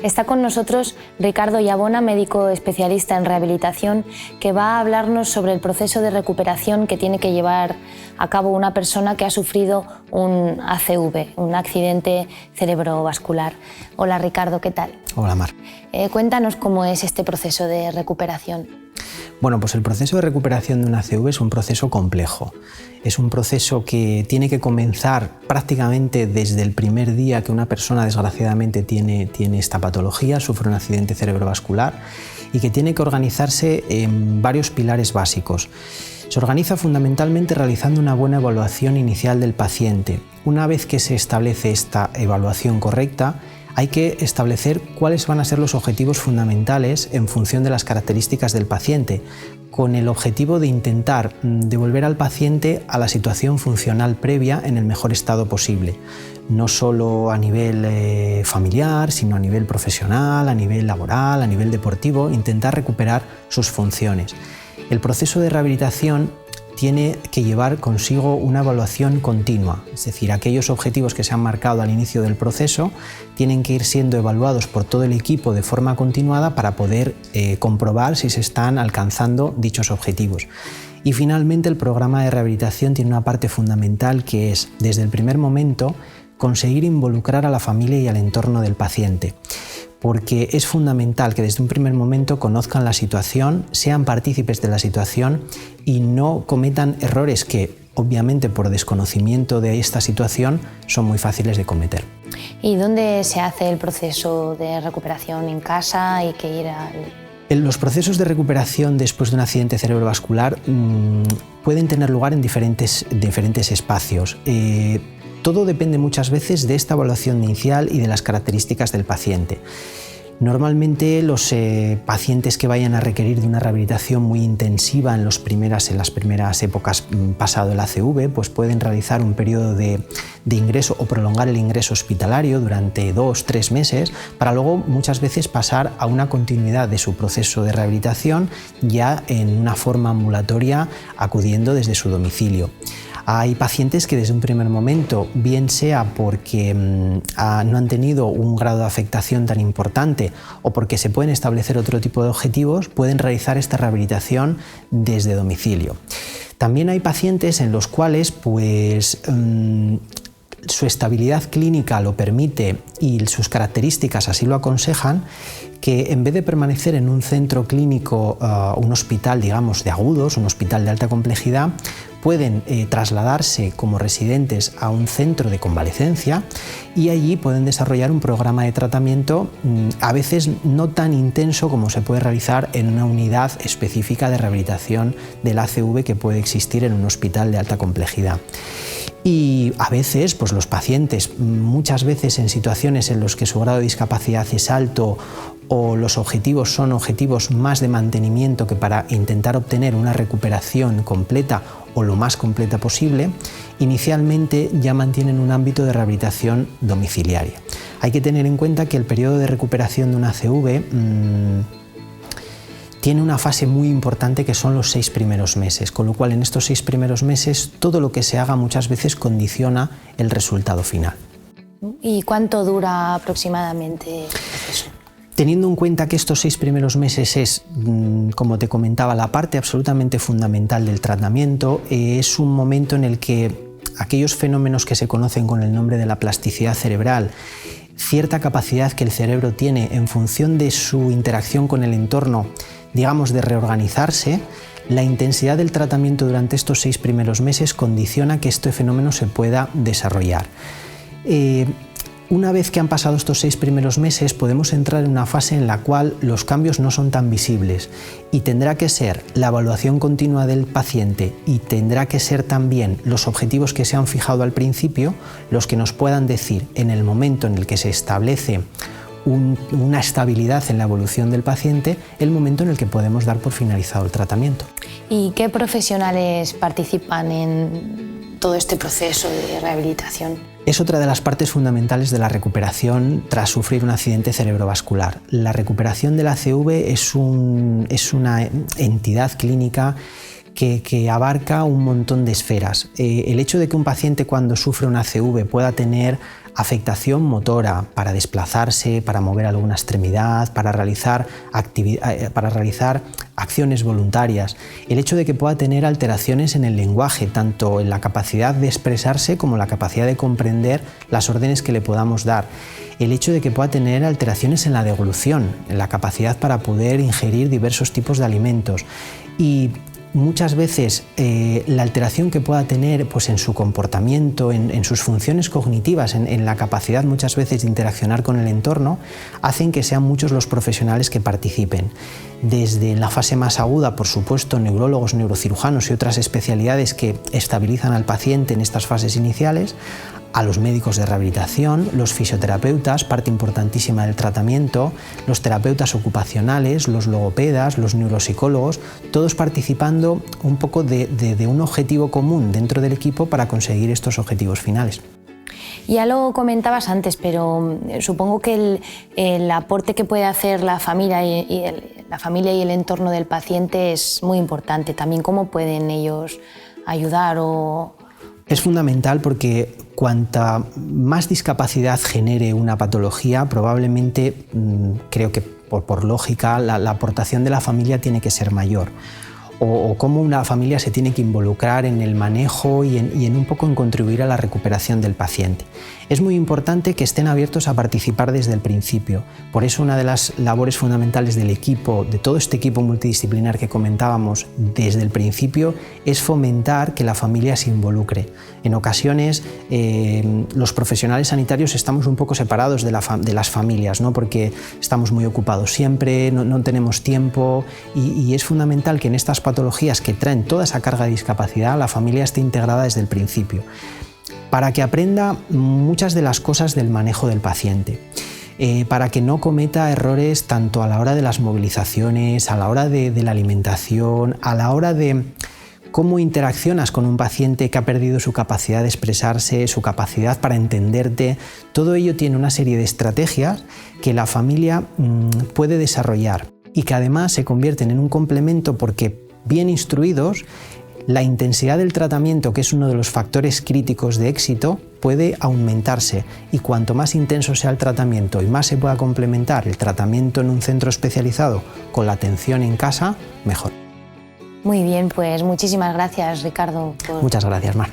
Está con nosotros Ricardo Yabona, médico especialista en rehabilitación, que va a hablarnos sobre el proceso de recuperación que tiene que llevar a cabo una persona que ha sufrido un ACV, un accidente cerebrovascular. Hola Ricardo, ¿qué tal? Hola Mar. Cuéntanos cómo es este proceso de recuperación. Bueno, pues el proceso de recuperación de un ACV es un proceso complejo. Es un proceso que tiene que comenzar prácticamente desde el primer día que una persona desgraciadamente tiene esta patología, sufre un accidente cerebrovascular, y que tiene que organizarse en varios pilares básicos. Se organiza fundamentalmente realizando una buena evaluación inicial del paciente. Una vez que se establece esta evaluación correcta, hay que establecer cuáles van a ser los objetivos fundamentales en función de las características del paciente, con el objetivo de intentar devolver al paciente a la situación funcional previa en el mejor estado posible, no solo a nivel familiar, sino a nivel profesional, a nivel laboral, a nivel deportivo, intentar recuperar sus funciones. El proceso de rehabilitación tiene que llevar consigo una evaluación continua, es decir, aquellos objetivos que se han marcado al inicio del proceso tienen que ir siendo evaluados por todo el equipo de forma continuada para poder comprobar si se están alcanzando dichos objetivos. Y finalmente el programa de rehabilitación tiene una parte fundamental que es, desde el primer momento, conseguir involucrar a la familia y al entorno del paciente, porque es fundamental que desde un primer momento conozcan la situación, sean partícipes de la situación y no cometan errores que, obviamente, por desconocimiento de esta situación, son muy fáciles de cometer. ¿Y dónde se hace el proceso de recuperación? ¿En casa? ¿Hay que ir al...? Los procesos de recuperación después de un accidente cerebrovascular pueden tener lugar en diferentes espacios. Todo depende muchas veces de esta evaluación inicial y de las características del paciente. Normalmente los pacientes que vayan a requerir de una rehabilitación muy intensiva en las primeras épocas pasado el ACV, pues pueden realizar un periodo de ingreso o prolongar el ingreso hospitalario durante 2-3 meses para luego muchas veces pasar a una continuidad de su proceso de rehabilitación ya en una forma ambulatoria acudiendo desde su domicilio. Hay pacientes que desde un primer momento, bien sea porque no han tenido un grado de afectación tan importante o porque se pueden establecer otro tipo de objetivos, pueden realizar esta rehabilitación desde domicilio. También hay pacientes en los cuales su estabilidad clínica lo permite y sus características así lo aconsejan, que en vez de permanecer en un centro clínico, un hospital, digamos, de agudos, un hospital de alta complejidad, pueden trasladarse como residentes a un centro de convalecencia y allí pueden desarrollar un programa de tratamiento a veces no tan intenso como se puede realizar en una unidad específica de rehabilitación del ACV que puede existir en un hospital de alta complejidad. Y a veces, pues los pacientes, muchas veces en situaciones en las que su grado de discapacidad es alto o los objetivos son objetivos más de mantenimiento que para intentar obtener una recuperación completa o lo más completa posible, inicialmente ya mantienen un ámbito de rehabilitación domiciliaria. Hay que tener en cuenta que el periodo de recuperación de un ACV tiene una fase muy importante que son los 6 primeros meses, con lo cual en estos 6 primeros meses todo lo que se haga muchas veces condiciona el resultado final. ¿Y cuánto dura aproximadamente el proceso? Teniendo en cuenta que estos 6 primeros meses es, como te comentaba, la parte absolutamente fundamental del tratamiento, es un momento en el que aquellos fenómenos que se conocen con el nombre de la plasticidad cerebral, cierta capacidad que el cerebro tiene en función de su interacción con el entorno, digamos, de reorganizarse, la intensidad del tratamiento durante estos 6 primeros meses condiciona que este fenómeno se pueda desarrollar. Una vez que han pasado estos 6 primeros meses, podemos entrar en una fase en la cual los cambios no son tan visibles y tendrá que ser la evaluación continua del paciente y tendrá que ser también los objetivos que se han fijado al principio los que nos puedan decir en el momento en el que se establece una estabilidad en la evolución del paciente, el momento en el que podemos dar por finalizado el tratamiento. ¿Y qué profesionales participan en todo este proceso de rehabilitación? Es otra de las partes fundamentales de la recuperación tras sufrir un accidente cerebrovascular. La recuperación del ACV es una entidad clínica que abarca un montón de esferas. El hecho de que un paciente cuando sufre una ACV pueda tener afectación motora para desplazarse, para mover alguna extremidad, para realizar acciones voluntarias. El hecho de que pueda tener alteraciones en el lenguaje, tanto en la capacidad de expresarse como la capacidad de comprender las órdenes que le podamos dar. El hecho de que pueda tener alteraciones en la deglución, en la capacidad para poder ingerir diversos tipos de alimentos. Y muchas veces la alteración que pueda tener pues, en su comportamiento, en sus funciones cognitivas, en la capacidad muchas veces de interaccionar con el entorno, hacen que sean muchos los profesionales que participen. Desde la fase más aguda, por supuesto, neurólogos, neurocirujanos y otras especialidades que estabilizan al paciente en estas fases iniciales, a los médicos de rehabilitación, los fisioterapeutas, parte importantísima del tratamiento, los terapeutas ocupacionales, los logopedas, los neuropsicólogos, todos participando un poco de un objetivo común dentro del equipo para conseguir estos objetivos finales. Ya lo comentabas antes, pero supongo que el aporte que puede hacer la familia y el entorno del paciente es muy importante. También cómo pueden ellos ayudar o... Es fundamental porque cuanta más discapacidad genere una patología, probablemente, creo que por lógica, la aportación de la familia tiene que ser mayor. O cómo una familia se tiene que involucrar en el manejo y en un poco en contribuir a la recuperación del paciente. Es muy importante que estén abiertos a participar desde el principio. Por eso una de las labores fundamentales del equipo, de todo este equipo multidisciplinar que comentábamos desde el principio, es fomentar que la familia se involucre. En ocasiones los profesionales sanitarios estamos un poco separados de las familias, ¿no? Porque estamos muy ocupados siempre, no tenemos tiempo y es fundamental que en estas patologías que traen toda esa carga de discapacidad la familia esté integrada desde el principio, para que aprenda muchas de las cosas del manejo del paciente, para que no cometa errores tanto a la hora de las movilizaciones, a la hora de la alimentación, a la hora de cómo interaccionas con un paciente que ha perdido su capacidad de expresarse, su capacidad para entenderte. Todo ello tiene una serie de estrategias que la familia puede desarrollar y que además se convierten en un complemento porque, bien instruidos, la intensidad del tratamiento, que es uno de los factores críticos de éxito, puede aumentarse y cuanto más intenso sea el tratamiento y más se pueda complementar el tratamiento en un centro especializado con la atención en casa, mejor. Muy bien, pues muchísimas gracias, Ricardo. Muchas gracias, Mar.